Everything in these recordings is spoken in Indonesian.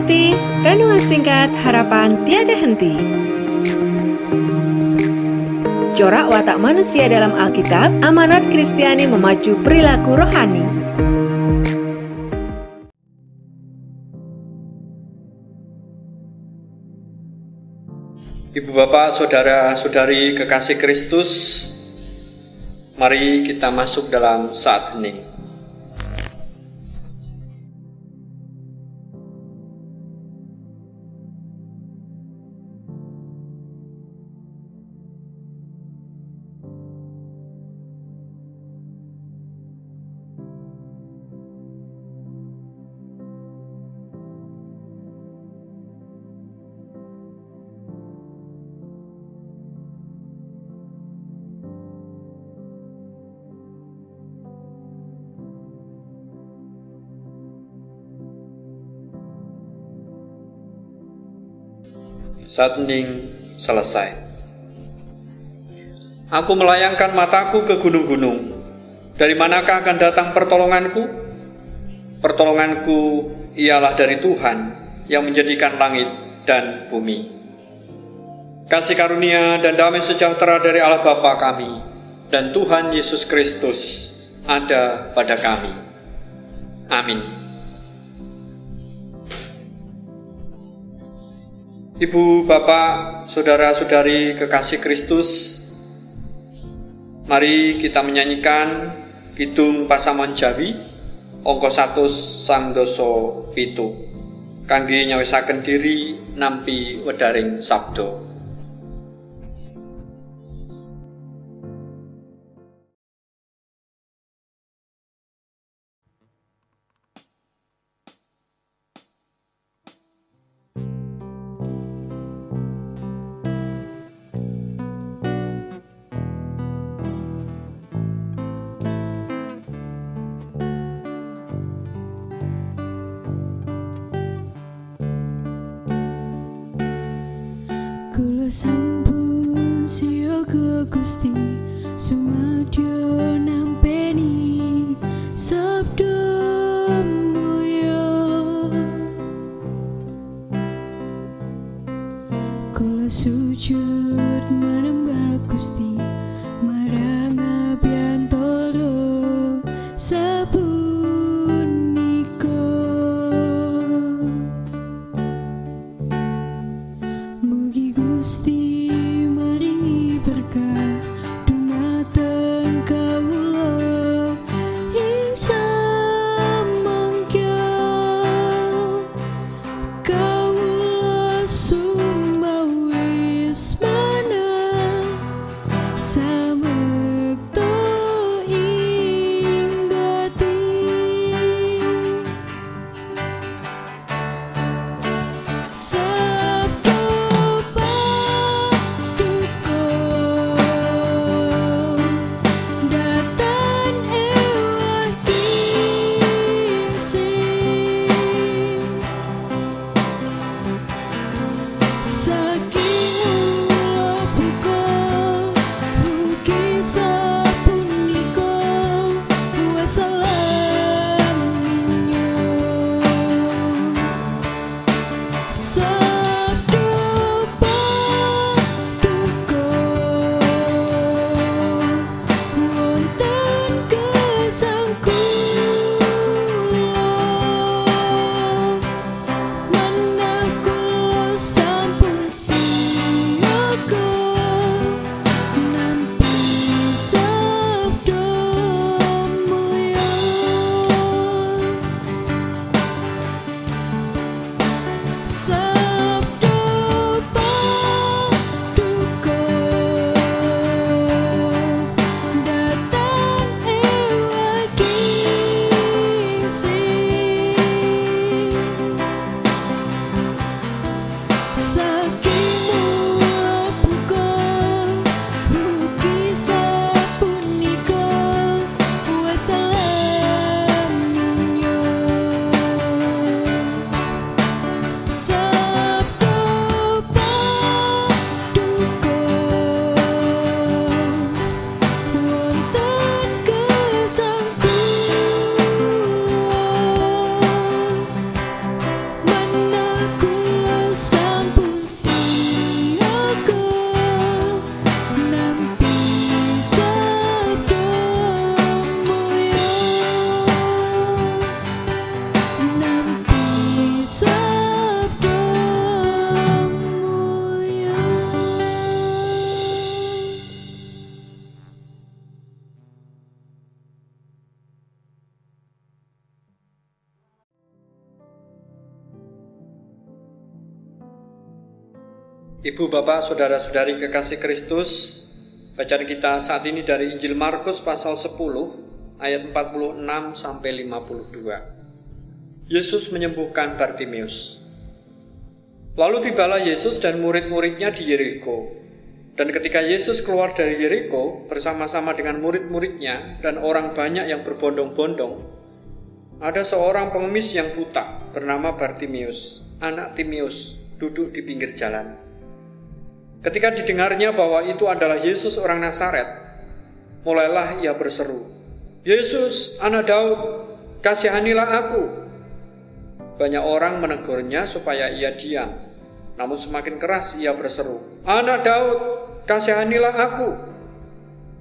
mengikuti renungan singkat harapan tiada henti. Corak watak manusia dalam Alkitab, amanat Kristiani memacu perilaku rohani. Ibu bapak, saudara-saudari kekasih Kristus, mari kita masuk dalam saat hening. Saat hening selesai. Aku melayangkan mataku ke gunung-gunung. Dari manakah akan datang pertolonganku? Pertolonganku ialah dari Tuhan yang menjadikan langit dan bumi. Kasih karunia dan damai sejahtera dari Allah Bapa kami dan Tuhan Yesus Kristus ada pada kami. Amin. Ibu, bapak, saudara-saudari kekasih Kristus, mari kita menyanyikan Kidung Pasaman Jawi, angka 1 sang doso pitu. Kangge nyawisaken diri nampi wedaring sabda. Kula sampun siyaga Gusti sumadyo nampeni sabda mulya. Kula sujud manembah Gusti marang abiyantara sapunika. Mugi Gusti maringi berkah dumateng kawula ing samangkya. Kawula sumawis manah samekta ing gati. Sampun Ibu, Bapak, Saudara-saudari kekasih Kristus, bacaan kita saat ini dari Injil Markus pasal 10 ayat 46 sampai 52. Yesus menyembuhkan Bartimeus. Lalu tibalah Yesus dan murid-muridnya di Yeriko. Dan ketika Yesus keluar dari Yeriko bersama-sama dengan murid-muridnya dan orang banyak yang berbondong-bondong, ada seorang pengemis yang buta bernama Bartimeus, anak Timeus, duduk di pinggir jalan. Ketika didengarnya bahwa itu adalah Yesus orang Nazaret, mulailah ia berseru, "Yesus, anak Daud, kasihanilah aku." Banyak orang menegurnya supaya ia diam, namun semakin keras ia berseru, "Anak Daud, kasihanilah aku."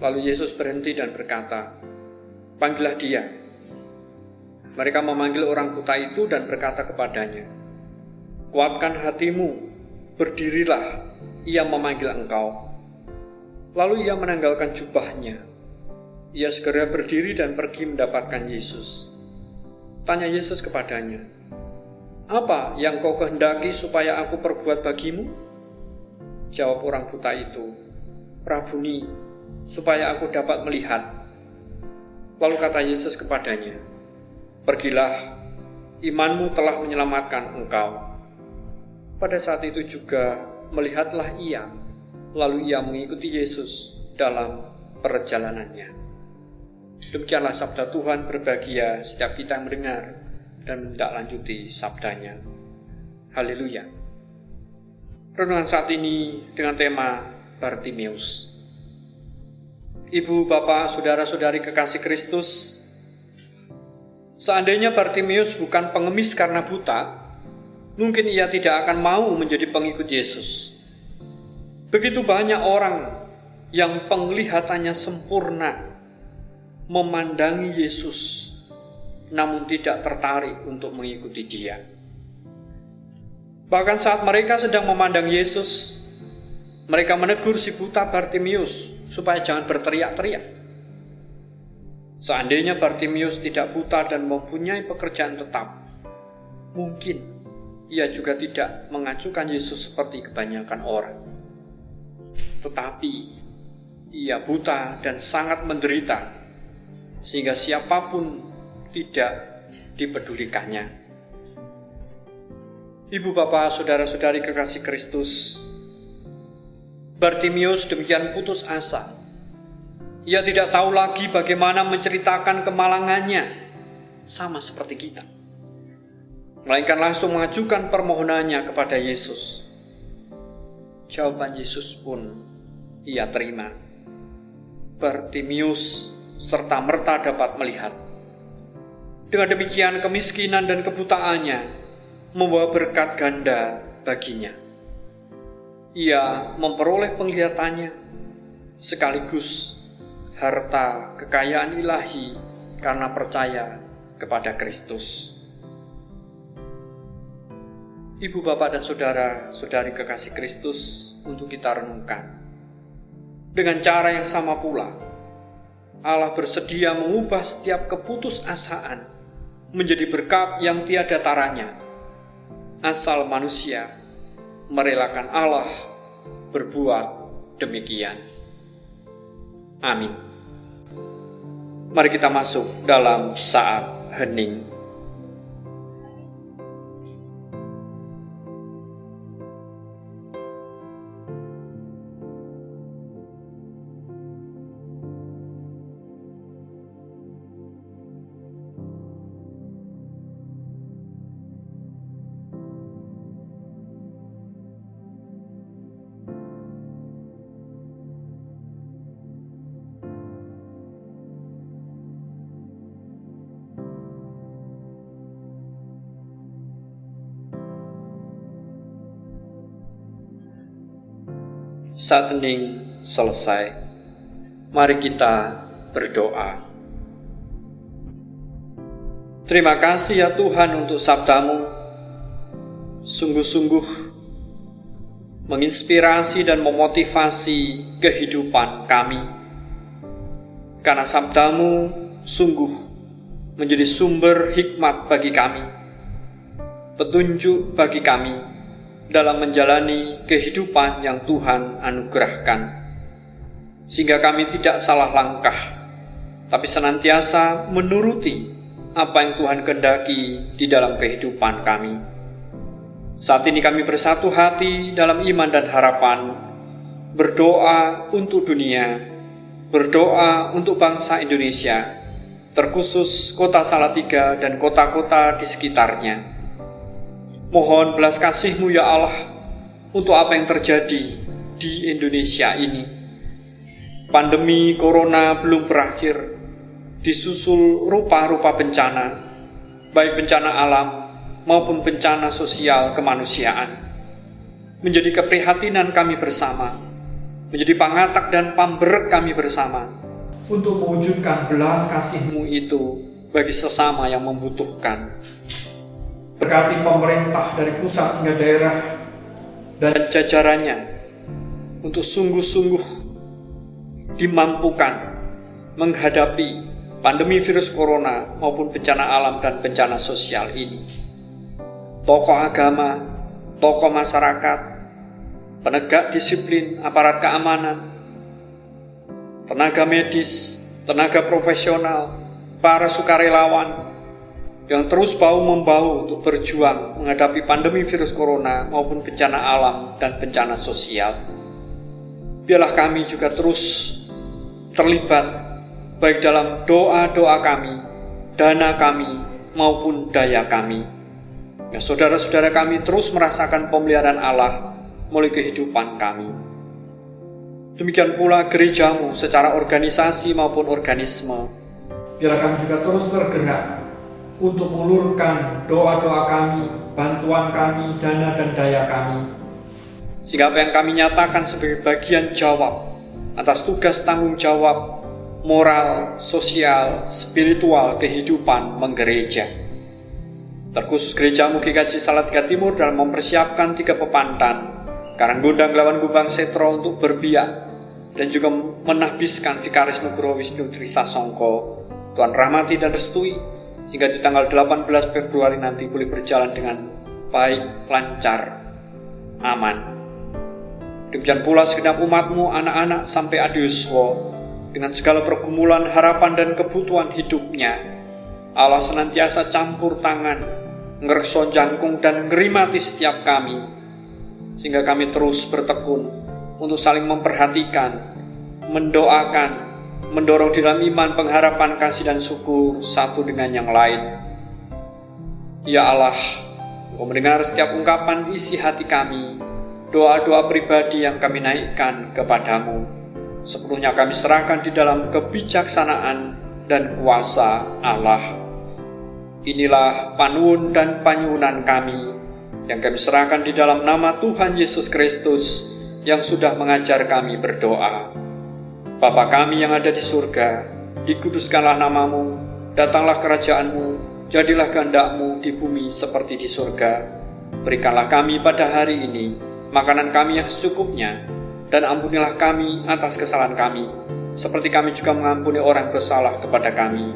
Lalu Yesus berhenti dan berkata, "Panggillah dia." Mereka memanggil orang buta itu dan berkata kepadanya, "Kuatkan hatimu, berdirilah, ia memanggil engkau." Lalu ia menanggalkan jubahnya. Ia segera berdiri dan pergi mendapatkan Yesus. Tanya Yesus kepadanya, "Apa yang kau kehendaki supaya aku perbuat bagimu?" Jawab orang buta itu, "Rabuni, supaya aku dapat melihat." Lalu kata Yesus kepadanya, "Pergilah, imanmu telah menyelamatkan engkau." Pada saat itu juga melihatlah ia, lalu ia mengikuti Yesus dalam perjalanannya. Demikianlah sabda Tuhan. Berbahagia setiap kita yang mendengar dan menindaklanjuti sabdanya. Haleluya. Renungan saat ini dengan tema Bartimeus. Ibu, Bapak, Saudara-saudari kekasih Kristus, seandainya Bartimeus bukan pengemis karena buta, mungkin ia tidak akan mau menjadi pengikut Yesus. Begitu banyak orang yang penglihatannya sempurna memandangi Yesus, namun tidak tertarik untuk mengikuti Dia. Bahkan saat mereka sedang memandang Yesus, mereka menegur si buta Bartimeus supaya jangan berteriak-teriak. Seandainya Bartimeus tidak buta dan mempunyai pekerjaan tetap, mungkin ia juga tidak mengacukan Yesus seperti kebanyakan orang. Tetapi ia buta dan sangat menderita, sehingga siapapun tidak dipedulikannya. Ibu, Bapak, Saudara-saudari kekasih Kristus, Bartimeus demikian putus asa. Ia tidak tahu lagi bagaimana menceritakan kemalangannya, sama seperti kita, melainkan langsung mengajukan permohonannya kepada Yesus. Jawaban Yesus pun ia terima. Bartimeus serta-merta dapat melihat. Dengan demikian kemiskinan dan kebutaannya membawa berkat ganda baginya. Ia memperoleh penglihatannya sekaligus harta kekayaan ilahi karena percaya kepada Kristus. Ibu, Bapak, dan Saudara-saudari kekasih Kristus, untuk kita renungkan. Dengan cara yang sama pula, Allah bersedia mengubah setiap keputusasaan menjadi berkat yang tiada taranya, asal manusia merelakan Allah berbuat demikian. Amin. Mari kita masuk dalam saat hening. Saat hening selesai, mari kita berdoa. Terima kasih ya Tuhan untuk sabdamu, sungguh-sungguh menginspirasi dan memotivasi kehidupan kami. Karena sabdamu sungguh menjadi sumber hikmat bagi kami, petunjuk bagi kami, dalam menjalani kehidupan yang Tuhan anugerahkan, sehingga kami tidak salah langkah, tapi senantiasa menuruti apa yang Tuhan kehendaki di dalam kehidupan kami. Saat ini kami bersatu hati dalam iman dan harapan, berdoa untuk dunia, berdoa untuk bangsa Indonesia, terkhusus kota Salatiga dan kota-kota di sekitarnya. Mohon belas kasih-Mu ya Allah untuk apa yang terjadi di Indonesia ini. Pandemi Corona belum berakhir, disusul rupa-rupa bencana, baik bencana alam maupun bencana sosial kemanusiaan. Menjadi keprihatinan kami bersama, menjadi pangatak dan pamberek kami bersama, untuk mewujudkan belas kasih-Mu itu bagi sesama yang membutuhkan. Berkati pemerintah dari pusat hingga daerah dan jajarannya untuk sungguh-sungguh dimampukan menghadapi pandemi virus corona maupun bencana alam dan bencana sosial ini. Tokoh agama, tokoh masyarakat, penegak disiplin, aparat keamanan, tenaga medis, tenaga profesional, para sukarelawan yang terus bahu-membahu untuk berjuang menghadapi pandemi virus corona maupun bencana alam dan bencana sosial. Biarlah kami juga terus terlibat baik dalam doa-doa kami, dana kami, maupun daya kami. Ya, saudara-saudara kami terus merasakan pemeliharaan Allah melalui kehidupan kami. Demikian pula gerejamu secara organisasi maupun organisme. Biarlah kami juga terus tergerak untuk mengulurkan doa-doa kami, bantuan kami, dana dan daya kami, sehingga apa yang kami nyatakan sebagai bagian jawab atas tugas tanggung jawab moral, sosial, spiritual kehidupan menggereja. Terkhusus gerejamu GKJ Salatiga Timur dalam mempersiapkan 3 pepantan Karanggondang lawan Gubang Setro untuk berbiak dan juga menahbiskan Vikaris Nugroho Wisnu Trisasongko. Tuhan rahmati dan restui hingga di tanggal 18 Februari nanti boleh berjalan dengan baik, lancar, aman. Demikian pula segenap umat-Mu, anak-anak sampai adi yuswa, dengan segala pergumulan, harapan dan kebutuhan hidupnya, Allah senantiasa campur tangan, ngerso jangkung dan ngerimati setiap kami, sehingga kami terus bertekun untuk saling memperhatikan, mendoakan, mendorong di dalam iman, pengharapan, kasih dan syukur satu dengan yang lain. Ya Allah, Engkau mendengar setiap ungkapan isi hati kami, doa-doa pribadi yang kami naikkan kepadamu. Sepenuhnya kami serahkan di dalam kebijaksanaan dan kuasa Allah. Inilah panuwun dan panyuwunan kami yang kami serahkan di dalam nama Tuhan Yesus Kristus yang sudah mengajar kami berdoa. Bapa kami yang ada di surga, dikuduskanlah namamu, datanglah kerajaan-Mu, jadilah kehendak-Mu di bumi seperti di surga. Berikanlah kami pada hari ini makanan kami yang secukupnya, dan ampunilah kami atas kesalahan kami, seperti kami juga mengampuni orang bersalah kepada kami.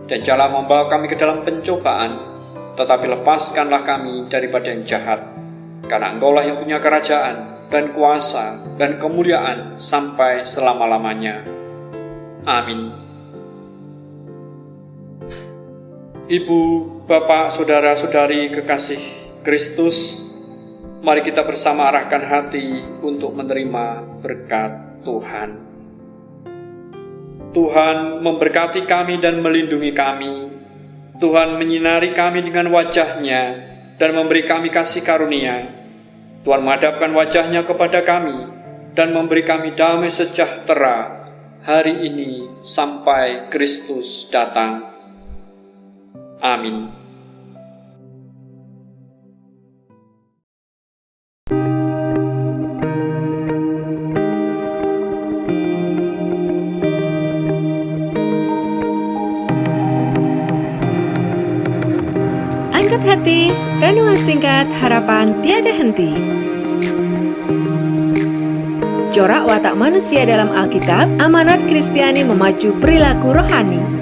Dan janganlah membawa kami ke dalam pencobaan, tetapi lepaskanlah kami daripada yang jahat. Karena Engkau-lah yang punya kerajaan, dan kuasa, dan kemuliaan sampai selama-lamanya. Amin. Ibu, Bapak, Saudara-saudari kekasih Kristus, mari kita bersama arahkan hati untuk menerima berkat Tuhan. Tuhan memberkati kami dan melindungi kami. Tuhan menyinari kami dengan wajah-Nya dan memberi kami kasih karunia. Tuhan menghadapkan wajah-Nya kepada kami dan memberi kami damai sejahtera hari ini sampai Kristus datang. Amin. Angkat hati, renungan singkat harapan tiada henti. Corak watak manusia dalam Alkitab, amanat Kristiani memacu perilaku rohani.